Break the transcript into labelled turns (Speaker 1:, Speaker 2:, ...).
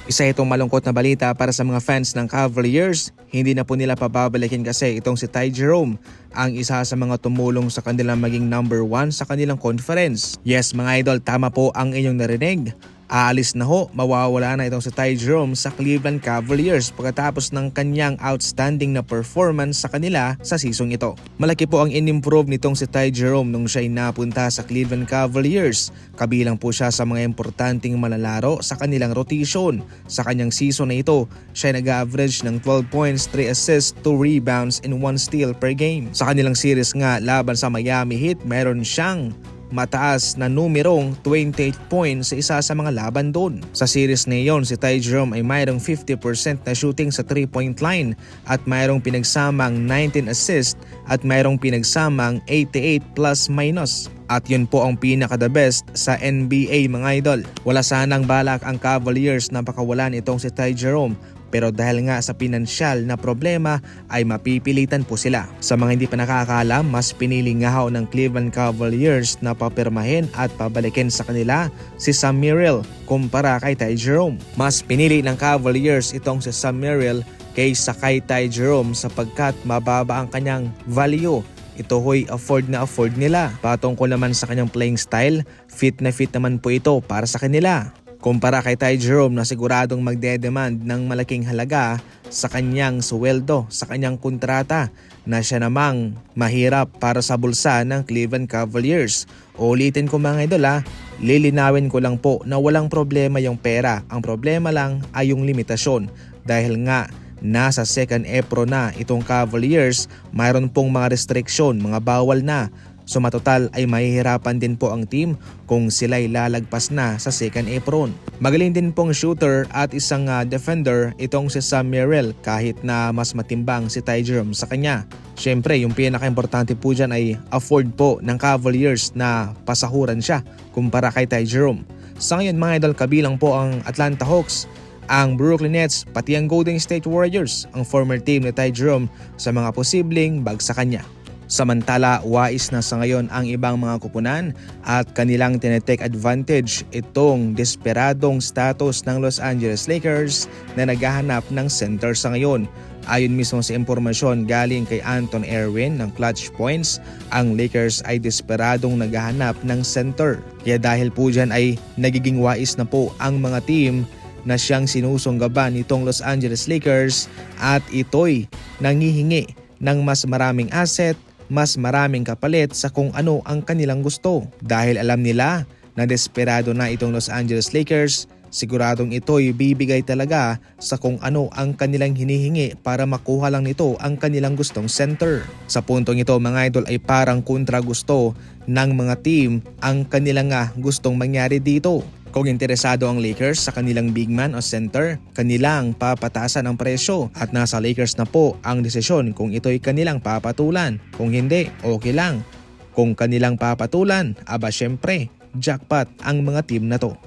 Speaker 1: Isa itong malungkot na balita para sa mga fans ng Cavaliers. Hindi na po nila pababalikin kasi itong si Ty Jerome, ang isa sa mga tumulong sa kanilang maging number 1 sa kanilang conference. Yes mga idol, tama po ang inyong narinig. Aalis na ho, mawawala na itong si Ty Jerome sa Cleveland Cavaliers pagkatapos ng kanyang outstanding na performance sa kanila sa season ito. Malaki po ang in-improve nitong si Ty Jerome nung siya ay napunta sa Cleveland Cavaliers. Kabilang po siya sa mga importanteng malalaro sa kanilang rotation. Sa kanyang season na ito, siya ay nag-average ng 12 points, 3 assists, 2 rebounds, and 1 steal per game. Sa kanilang series nga laban sa Miami Heat, meron siyang mataas na numerong 28 points sa isa sa mga laban doon. Sa series na iyon, si Ty Jerome ay mayroong 50% na shooting sa 3-point line at mayroong pinagsamang 19 assists at mayroong pinagsamang 88 plus minus. At yun po ang pinaka-the best sa NBA mga idol. Wala sanang balak ang Cavaliers na pakawalan itong si Ty Jerome, pero dahil nga sa pinansyal na problema ay mapipilitan po sila. Sa mga hindi pa nakakaalam, mas pinili nga ho ng Cleveland Cavaliers na papirmahin at pabalikin sa kanila si Sam Merrill kumpara kay Ty Jerome. Mas pinili ng Cavaliers itong si Sam Merrill kaysa kay Ty Jerome sapagkat mababa ang kanyang value. Ito ho'y afford nila. Patungkol naman sa kanyang playing style, fit na fit naman po ito para sa kanila. Kumpara kay Ty Jerome na siguradong magdedemand ng malaking halaga sa kanyang sweldo, sa kanyang kontrata na siya namang mahirap para sa bulsa ng Cleveland Cavaliers. Ulitin ko mga idol lilinawin ko lang po na walang problema yung pera. Ang problema lang ay yung limitasyon dahil nga nasa second April na itong Cavaliers, mayroon pong mga restriction, mga bawal na. So matotal ay mahihirapan din po ang team kung sila'y lalagpas na sa second apron. Magaling din pong shooter at isang defender itong si Sam Merrill kahit na mas matimbang si Ty Jerome sa kanya. Siyempre yung pinaka-importante po dyan ay afford po ng Cavaliers na pasahuran siya kumpara kay Ty Jerome. Sa ngayon mga idol, kabilang po ang Atlanta Hawks, ang Brooklyn Nets, pati ang Golden State Warriors, ang former team ni Ty Jerome sa mga posibleng bagsakan niya. Samantala, wais na sa ngayon ang ibang mga kupunan at kanilang tinetake advantage itong desperadong status ng Los Angeles Lakers na naghahanap ng center sa ngayon. Ayon mismo sa impormasyon galing kay Anton Erwin ng Clutch Points, ang Lakers ay desperadong naghahanap ng center. Kaya dahil po dyan ay nagiging wais na po ang mga team na siyang sinusunggaban nitong Los Angeles Lakers at ito'y nangihingi ng mas maraming asset, mas maraming kapalit sa kung ano ang kanilang gusto. Dahil alam nila na desperado na itong Los Angeles Lakers, siguradong ito'y bibigay talaga sa kung ano ang kanilang hinihingi para makuha lang nito ang kanilang gustong center. Sa puntong ito mga idol ay parang kontra gusto ng mga team ang kanilang gustong mangyari dito. Kung interesado ang Lakers sa kanilang big man o center, kanilang papataasan ang presyo at nasa Lakers na po ang desisyon kung ito'y kanilang papatulan. Kung hindi, okay lang. Kung kanilang papatulan, aba syempre, jackpot ang mga team na to.